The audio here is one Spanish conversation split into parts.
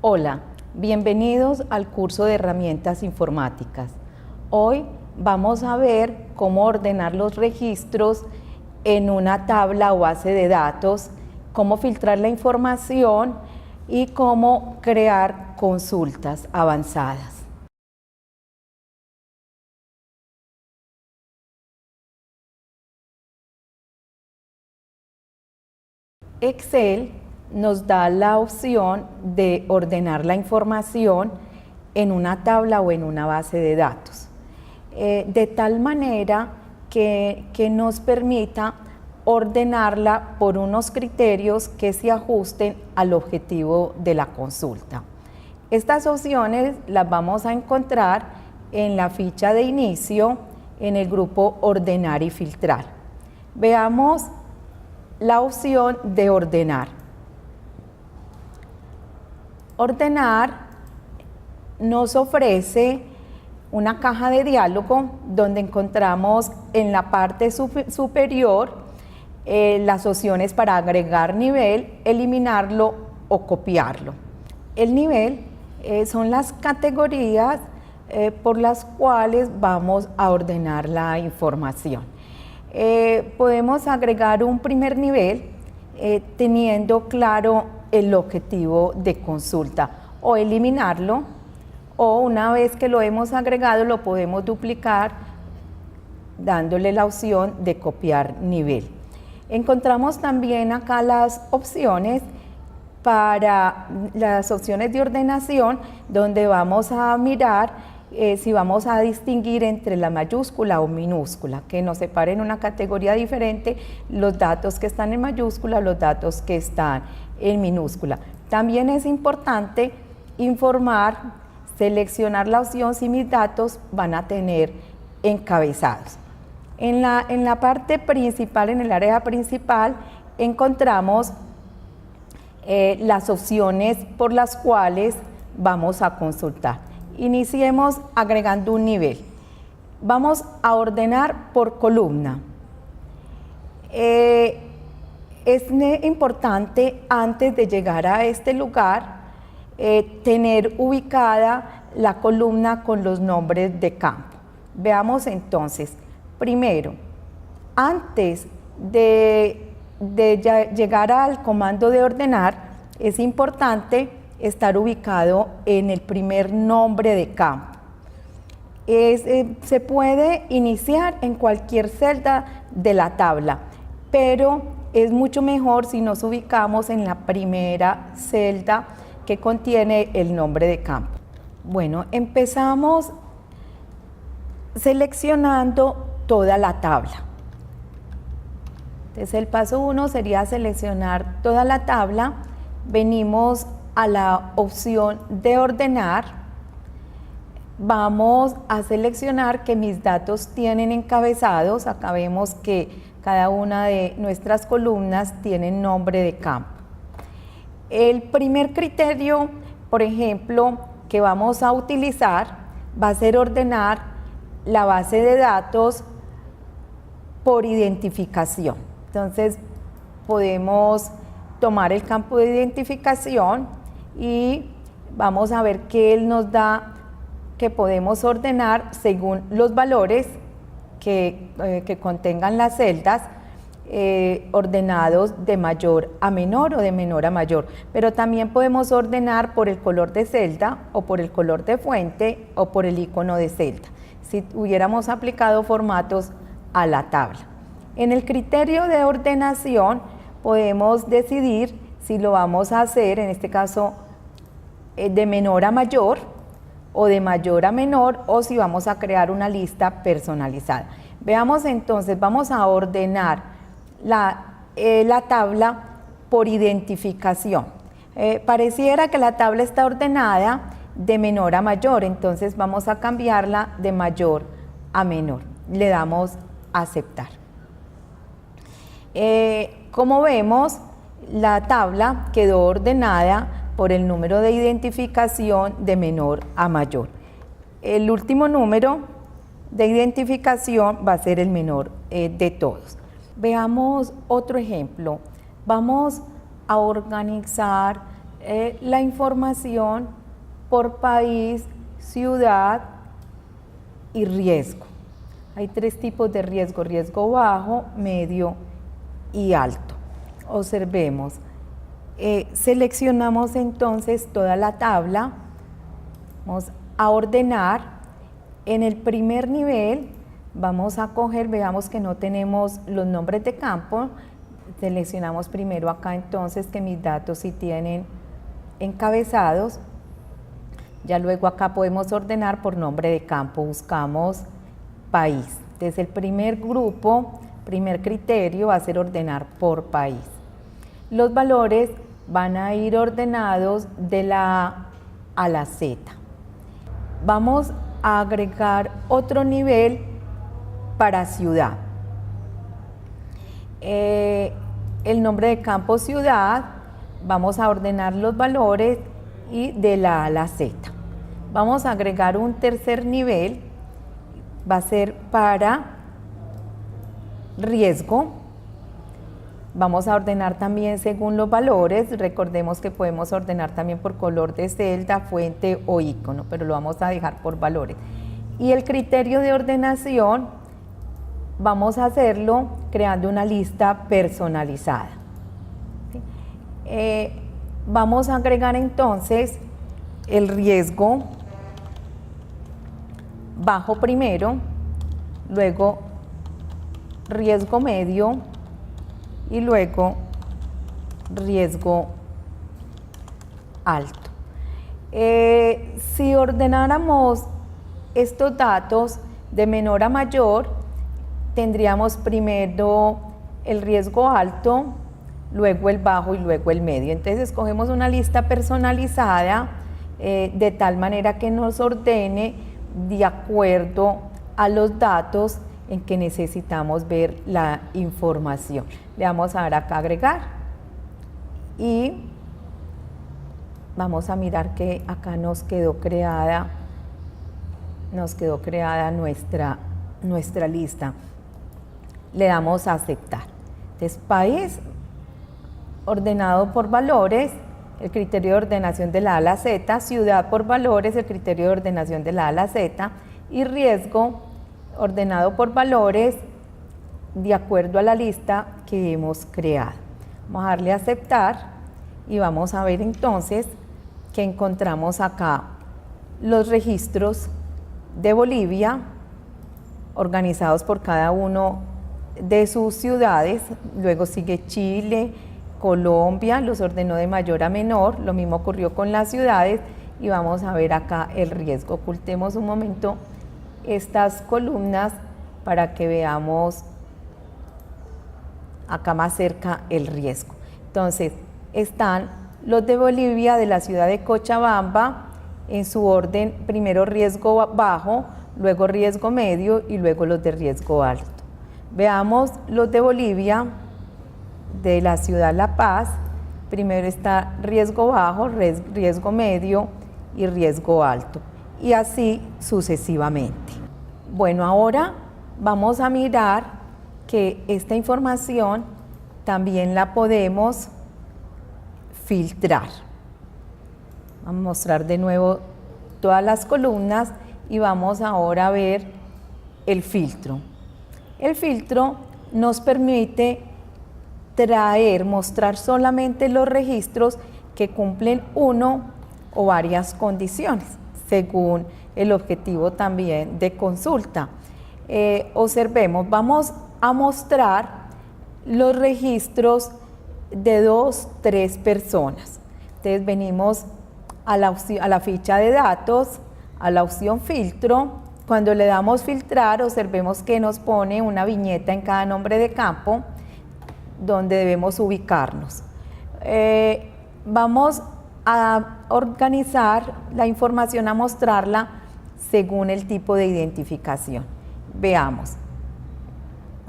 Hola, bienvenidos al curso de herramientas informáticas. Hoy vamos a ver cómo ordenar los registros en una tabla o base de datos, cómo filtrar la información y cómo crear consultas avanzadas. Excel nos da la opción de ordenar la información en una tabla o en una base de datos, de tal manera que nos permita ordenarla por unos criterios que se ajusten al objetivo de la consulta. Estas opciones las vamos a encontrar en la ficha de inicio, en el grupo Ordenar y Filtrar. Veamos la opción de ordenar. Ordenar nos ofrece una caja de diálogo donde encontramos en la parte superior las opciones para agregar nivel, eliminarlo o copiarlo. El nivel son las categorías por las cuales vamos a ordenar la información. Podemos agregar un primer nivel teniendo claro el objetivo de consulta o eliminarlo, o una vez que lo hemos agregado lo podemos duplicar dándole la opción de copiar nivel. Encontramos también acá las opciones para las opciones de ordenación, donde vamos a mirar si vamos a distinguir entre la mayúscula o minúscula, que nos separe en una categoría diferente los datos que están en mayúscula, los datos que están en minúscula. También es importante informar, seleccionar la opción si mis datos van a tener encabezados. En la parte principal, en el área principal, encontramos las opciones por las cuales vamos a consultar. Iniciemos agregando un nivel. Vamos a ordenar por columna. Es importante, antes de llegar a este lugar, tener ubicada la columna con los nombres de campo. Veamos entonces. Primero, antes de llegar al comando de ordenar, es importante estar ubicado en el primer nombre de campo. Se puede iniciar en cualquier celda de la tabla, pero es mucho mejor si nos ubicamos en la primera celda que contiene el nombre de campo. Bueno, empezamos seleccionando toda la tabla. Entonces el paso 1 sería seleccionar toda la tabla. Venimos a la opción de ordenar. Vamos a seleccionar que mis datos tienen encabezados. Acá vemos que cada una de nuestras columnas tiene nombre de campo. El primer criterio, por ejemplo, que vamos a utilizar va a ser ordenar la base de datos por identificación. Entonces podemos tomar el campo de identificación y vamos a ver que él nos da que podemos ordenar según los valores que contengan las celdas, ordenados de mayor a menor o de menor a mayor, pero también podemos ordenar por el color de celda o por el color de fuente o por el icono de celda, si hubiéramos aplicado formatos a la tabla. En el criterio de ordenación podemos decidir si lo vamos a hacer, en este caso, de menor a mayor o de mayor a menor, o si vamos a crear una lista personalizada. Veamos entonces, vamos a ordenar la tabla por identificación. Pareciera que la tabla está ordenada de menor a mayor, entonces vamos a cambiarla de mayor a menor. Le damos a aceptar. Como vemos, la tabla quedó ordenada por el número de identificación de menor a mayor. El último número de identificación va a ser el menor de todos. Veamos otro ejemplo. Vamos a organizar la información por país, ciudad y riesgo. Hay 3 tipos de riesgo: riesgo bajo, medio y alto. Observemos, seleccionamos entonces toda la tabla, vamos a ordenar. En el primer nivel vamos a coger, veamos que no tenemos los nombres de campo, seleccionamos primero acá entonces que mis datos sí tienen encabezados, ya luego acá podemos ordenar por nombre de campo, buscamos país. Entonces el primer grupo, primer criterio va a ser ordenar por país. Los valores van a ir ordenados de la A a la Z. Vamos a agregar otro nivel para ciudad. El nombre de campo ciudad, vamos a ordenar los valores y de la A a la Z. Vamos a agregar un tercer nivel, va a ser para riesgo. Vamos a ordenar también según los valores. Recordemos que podemos ordenar también por color de celda, fuente o icono, pero lo vamos a dejar por valores. Y el criterio de ordenación vamos a hacerlo creando una lista personalizada. Vamos a agregar entonces el riesgo bajo primero, luego riesgo medio y luego riesgo alto. Si ordenáramos estos datos de menor a mayor, tendríamos primero el riesgo alto, luego el bajo y luego el medio. Entonces escogemos una lista personalizada de tal manera que nos ordene de acuerdo a los datos en que necesitamos ver la información. Le vamos a dar acá agregar y vamos a mirar que acá nos quedó creada nuestra lista. Le damos a aceptar. Entonces, país ordenado por valores, el criterio de ordenación de la A a la Z, ciudad por valores, el criterio de ordenación de la A a la Z, y riesgo ordenado por valores de acuerdo a la lista que hemos creado. Vamos a darle a aceptar y vamos a ver entonces que encontramos acá los registros de Bolivia organizados por cada uno de sus ciudades. Luego sigue Chile, Colombia, los ordenó de mayor a menor. Lo mismo ocurrió con las ciudades y vamos a ver acá el riesgo. Ocultemos un momento estas columnas para que veamos acá más cerca el riesgo. Entonces están los de Bolivia, de la ciudad de Cochabamba, en su orden: primero riesgo bajo, luego riesgo medio y luego los de riesgo alto. Veamos los de Bolivia, de la ciudad La Paz. Primero está riesgo bajo, riesgo medio y riesgo alto, y así sucesivamente. Bueno, ahora vamos a mirar que esta información también la podemos filtrar. Vamos a mostrar de nuevo todas las columnas y vamos ahora a ver el filtro. El filtro nos permite mostrar solamente los registros que cumplen uno o varias condiciones, según el objetivo también de consulta. Observemos, vamos a mostrar los registros de 2, 3 personas. Entonces venimos a la ficha de datos, a la opción filtro. Cuando le damos filtrar, observemos que nos pone una viñeta en cada nombre de campo donde debemos ubicarnos. Vamos a organizar la información, a mostrarla según el tipo de identificación. Veamos.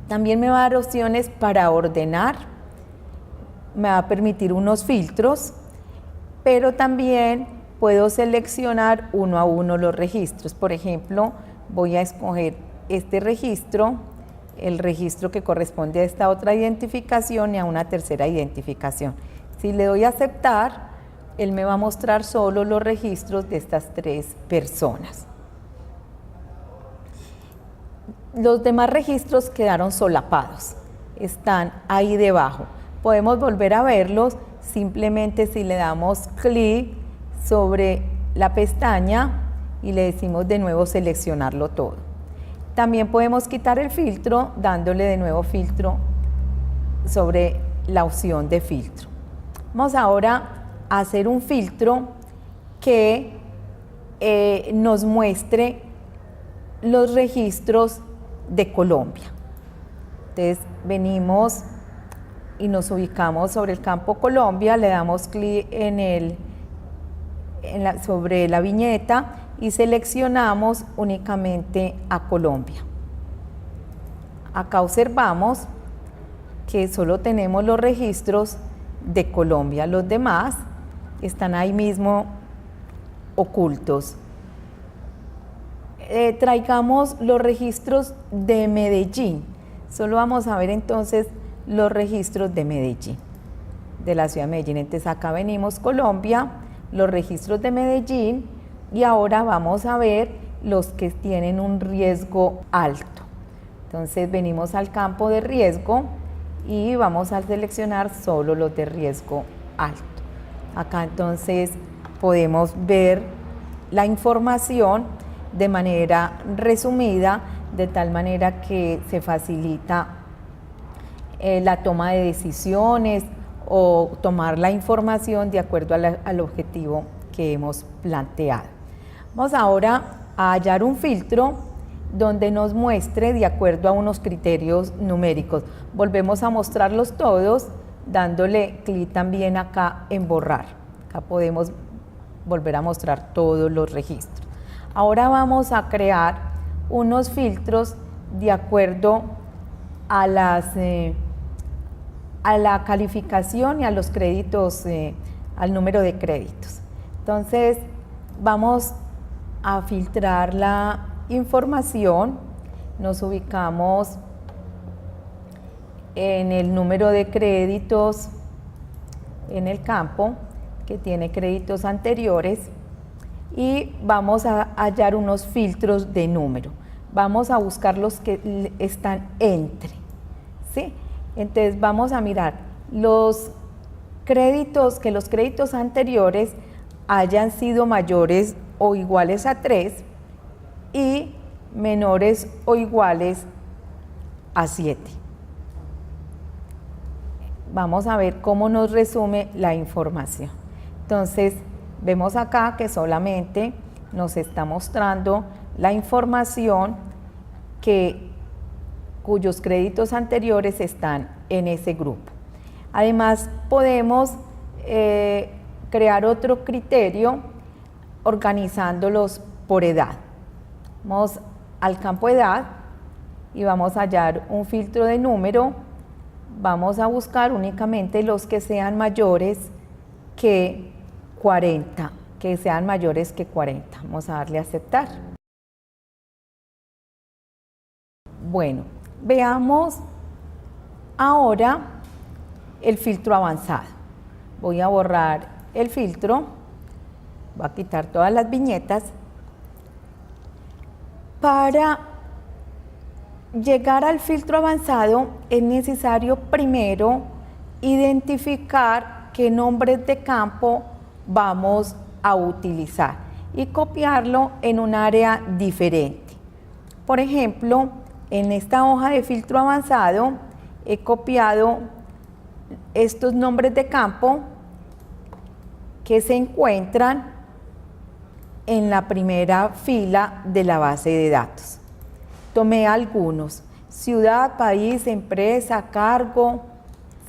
También me va a dar opciones para ordenar, me va a permitir unos filtros, pero también puedo seleccionar uno a uno los registros. Por ejemplo, voy a escoger este registro, el registro que corresponde a esta otra identificación y a una tercera identificación. Si le doy a aceptar, él me va a mostrar solo los registros de estas 3 personas. Los demás registros quedaron solapados, están ahí debajo. Podemos volver a verlos simplemente si le damos clic sobre la pestaña y le decimos de nuevo seleccionarlo todo. También podemos quitar el filtro dándole de nuevo filtro sobre la opción de filtro. Vamos ahora a hacer un filtro que nos muestre los registros de Colombia. Entonces venimos y nos ubicamos sobre el campo Colombia, le damos clic sobre la viñeta y seleccionamos únicamente a Colombia. Acá observamos que solo tenemos los registros de Colombia, los demás están ahí mismo ocultos. Traigamos los registros de Medellín, solo vamos a ver entonces los registros de Medellín, de la ciudad de Medellín. Entonces acá venimos Colombia, los registros de Medellín, y ahora vamos a ver los que tienen un riesgo alto. Entonces venimos al campo de riesgo y vamos a seleccionar solo los de riesgo alto. Acá entonces podemos ver la información de manera resumida, de tal manera que se facilita la toma de decisiones o tomar la información de acuerdo al objetivo que hemos planteado. Vamos ahora a hallar un filtro donde nos muestre de acuerdo a unos criterios numéricos. Volvemos a mostrarlos todos dándole clic también acá en borrar. Acá podemos volver a mostrar todos los registros. Ahora vamos a crear unos filtros de acuerdo a la calificación y a los créditos, al número de créditos. Entonces vamos a filtrar la información, nos ubicamos en el número de créditos en el campo que tiene créditos anteriores y vamos a hallar unos filtros de número. Vamos a buscar los que están entre, ¿sí? Entonces vamos a mirar los créditos, que los créditos anteriores hayan sido mayores o iguales a 3 y menores o iguales a 7. Vamos a ver cómo nos resume la información. Entonces, vemos acá que solamente nos está mostrando la información cuyos créditos anteriores están en ese grupo. Además, podemos crear otro criterio organizándolos por edad. Vamos al campo edad y vamos a hallar un filtro de número. Vamos a buscar únicamente los que sean mayores que 40, que sean mayores que 40. Vamos a darle a aceptar. Bueno, veamos ahora el filtro avanzado. Voy a borrar el filtro, voy a quitar todas las viñetas. Para llegar al filtro avanzado es necesario primero identificar qué nombres de campo vamos a utilizar y copiarlo en un área diferente. Por ejemplo, en esta hoja de filtro avanzado he copiado estos nombres de campo que se encuentran en la primera fila de la base de datos. Tomé algunos: ciudad, país, empresa, cargo,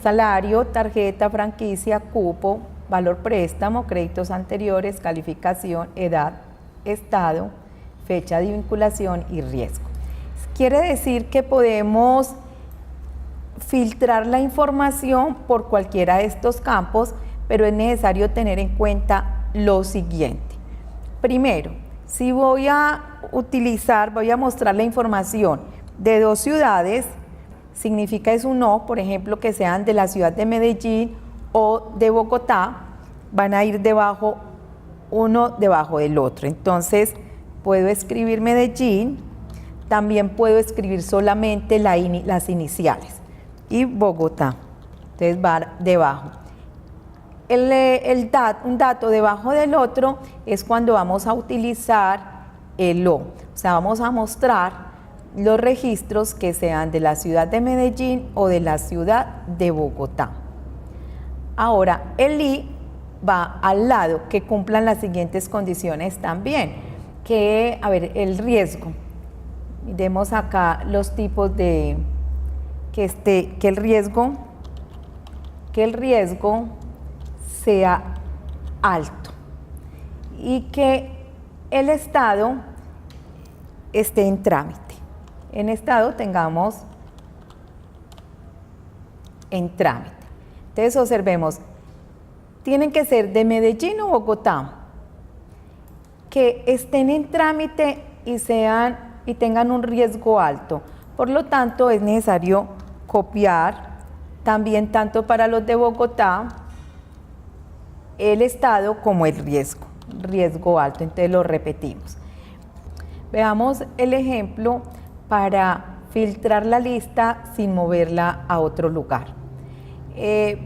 salario, tarjeta, franquicia, cupo, valor préstamo, créditos anteriores, calificación, edad, estado, fecha de vinculación y riesgo. Quiere decir que podemos filtrar la información por cualquiera de estos campos, pero es necesario tener en cuenta lo siguiente. Primero, si voy a mostrar la información de 2 ciudades, significa es un no, por ejemplo, que sean de la ciudad de Medellín o de Bogotá, van a ir debajo, uno debajo del otro. Entonces puedo escribir Medellín, también puedo escribir solamente las iniciales y Bogotá. Entonces va debajo. Un dato debajo del otro es cuando vamos a utilizar el O. O sea, vamos a mostrar los registros que sean de la ciudad de Medellín o de la ciudad de Bogotá. Ahora, el I va al lado, que cumplan las siguientes condiciones también. A ver, el riesgo. Miremos acá los tipos de que el riesgo sea alto y que el estado esté en trámite. En estado tengamos en trámite. Entonces observemos, tienen que ser de Medellín o Bogotá, que estén en trámite y tengan un riesgo alto. Por lo tanto, es necesario copiar también tanto para los de Bogotá el estado como el riesgo alto. Entonces lo repetimos. Veamos el ejemplo para filtrar la lista sin moverla a otro lugar.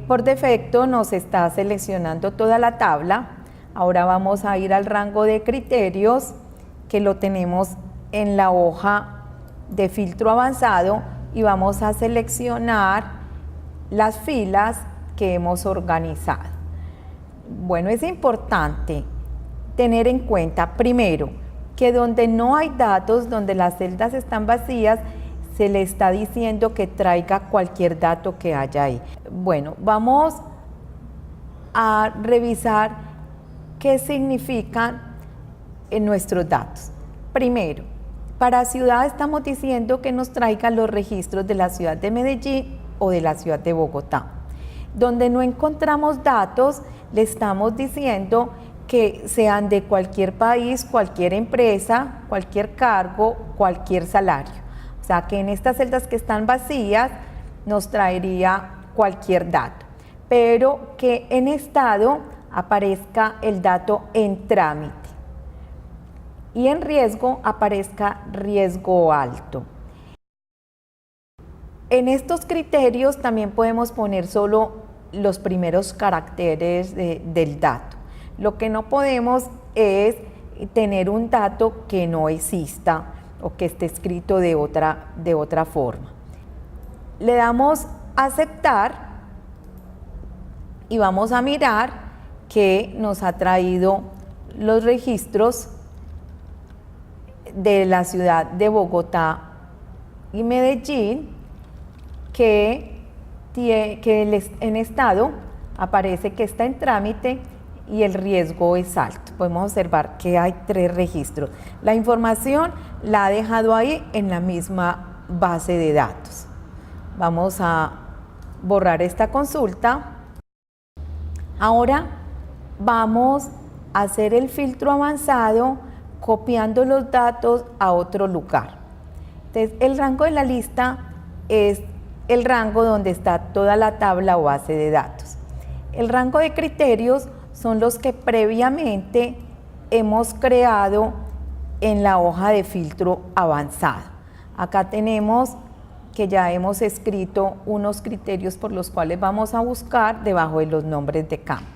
Por defecto nos está seleccionando toda la tabla. Ahora vamos a ir al rango de criterios, que lo tenemos en la hoja de filtro avanzado, y vamos a seleccionar las filas que hemos organizado. Bueno, es importante tener en cuenta, primero, que donde no hay datos, donde las celdas están vacías, se le está diciendo que traiga cualquier dato que haya ahí. Bueno, vamos a revisar qué significan nuestros datos. Primero, para ciudad estamos diciendo que nos traiga los registros de la ciudad de Medellín o de la ciudad de Bogotá. Donde no encontramos datos, le estamos diciendo que sean de cualquier país, cualquier empresa, cualquier cargo, cualquier salario. O sea, que en estas celdas que están vacías nos traería cualquier dato, pero que en estado aparezca el dato en trámite y en riesgo aparezca riesgo alto. En estos criterios también podemos poner solo los primeros caracteres del dato. Lo que no podemos es tener un dato que no exista o que esté escrito de otra forma. Le damos a aceptar y vamos a mirar que nos ha traído los registros de la ciudad de Bogotá y Medellín, que en estado aparece que está en trámite y el riesgo es alto. Podemos observar que hay 3 registros. La información la ha dejado ahí en la misma base de datos. Vamos a borrar esta consulta. Ahora vamos a hacer el filtro avanzado copiando los datos a otro lugar. Entonces, el rango de la lista es el rango donde está toda la tabla o base de datos. El rango de criterios son los que previamente hemos creado en la hoja de filtro avanzado. Acá tenemos que ya hemos escrito unos criterios por los cuales vamos a buscar debajo de los nombres de campo.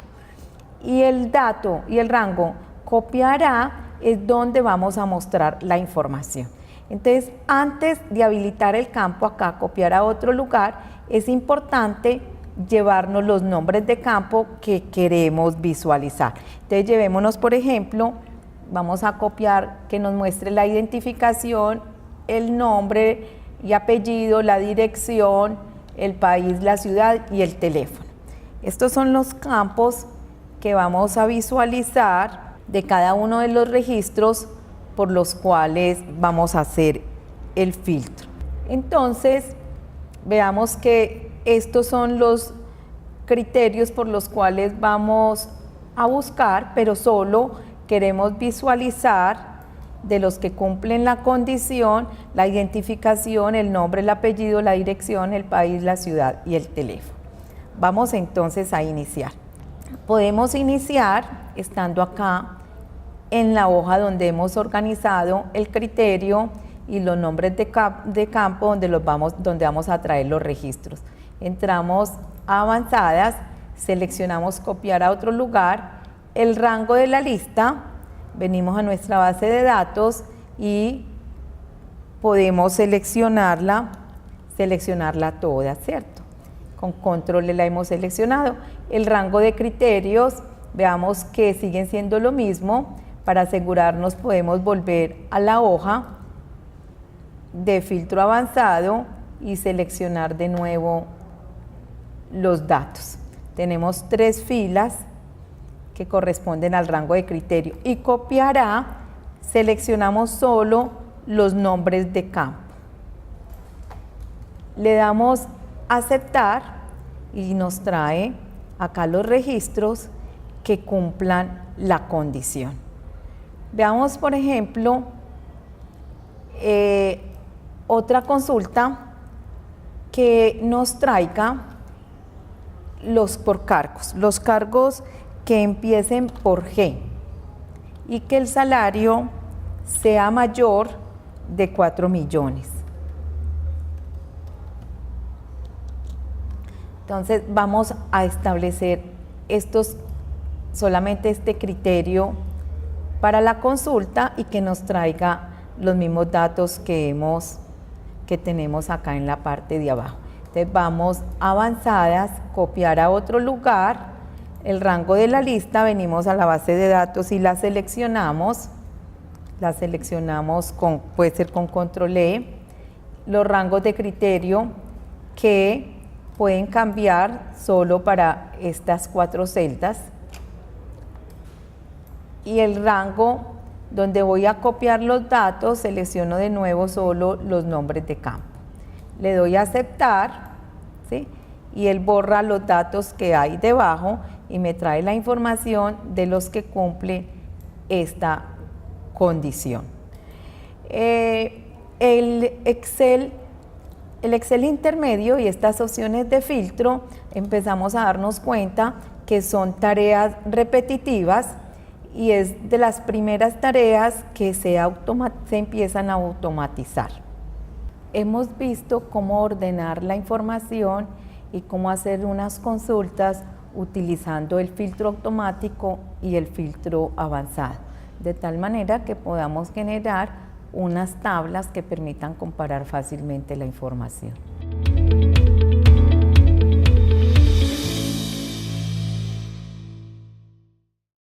Y el dato y el rango copiará es donde vamos a mostrar la información. Entonces, antes de habilitar el campo acá, copiar a otro lugar, es importante llevarnos los nombres de campo que queremos visualizar. Entonces, llevémonos, por ejemplo, vamos a copiar que nos muestre la identificación, el nombre y apellido, la dirección, el país, la ciudad y el teléfono. Estos son los campos que vamos a visualizar de cada uno de los registros por los cuales vamos a hacer el filtro. Entonces, veamos que estos son los criterios por los cuales vamos a buscar, pero solo queremos visualizar de los que cumplen la condición, la identificación, el nombre, el apellido, la dirección, el país, la ciudad y el teléfono. Vamos entonces a iniciar. Podemos iniciar estando acá en la hoja donde hemos organizado el criterio y los nombres de campo donde vamos a traer los registros. Entramos a avanzadas, seleccionamos copiar a otro lugar, el rango de la lista, venimos a nuestra base de datos y podemos seleccionarla toda, ¿cierto? Con control la hemos seleccionado. El rango de criterios, veamos que siguen siendo lo mismo. Para asegurarnos podemos volver a la hoja de filtro avanzado y seleccionar de nuevo los datos. Tenemos 3 filas que corresponden al rango de criterio y copiará, seleccionamos solo los nombres de campo. Le damos aceptar y nos trae acá los registros que cumplan la condición. Veamos, por ejemplo, otra consulta que nos traiga los cargos que empiecen por G y que el salario sea mayor de 4 millones. Entonces vamos a establecer solamente este criterio para la consulta y que nos traiga los mismos datos que tenemos acá en la parte de abajo. Entonces vamos a avanzadas, copiar a otro lugar, el rango de la lista, venimos a la base de datos y la seleccionamos puede ser con control E, los rangos de criterio que pueden cambiar solo para estas 4 celdas y el rango donde voy a copiar los datos, selecciono de nuevo solo los nombres de campo. Le doy a aceptar, ¿sí? Y él borra los datos que hay debajo y me trae la información de los que cumple esta condición. El Excel intermedio y estas opciones de filtro empezamos a darnos cuenta que son tareas repetitivas y es de las primeras tareas que se empiezan a automatizar. Hemos visto cómo ordenar la información y cómo hacer unas consultas utilizando el filtro automático y el filtro avanzado, de tal manera que podamos generar unas tablas que permitan comparar fácilmente la información.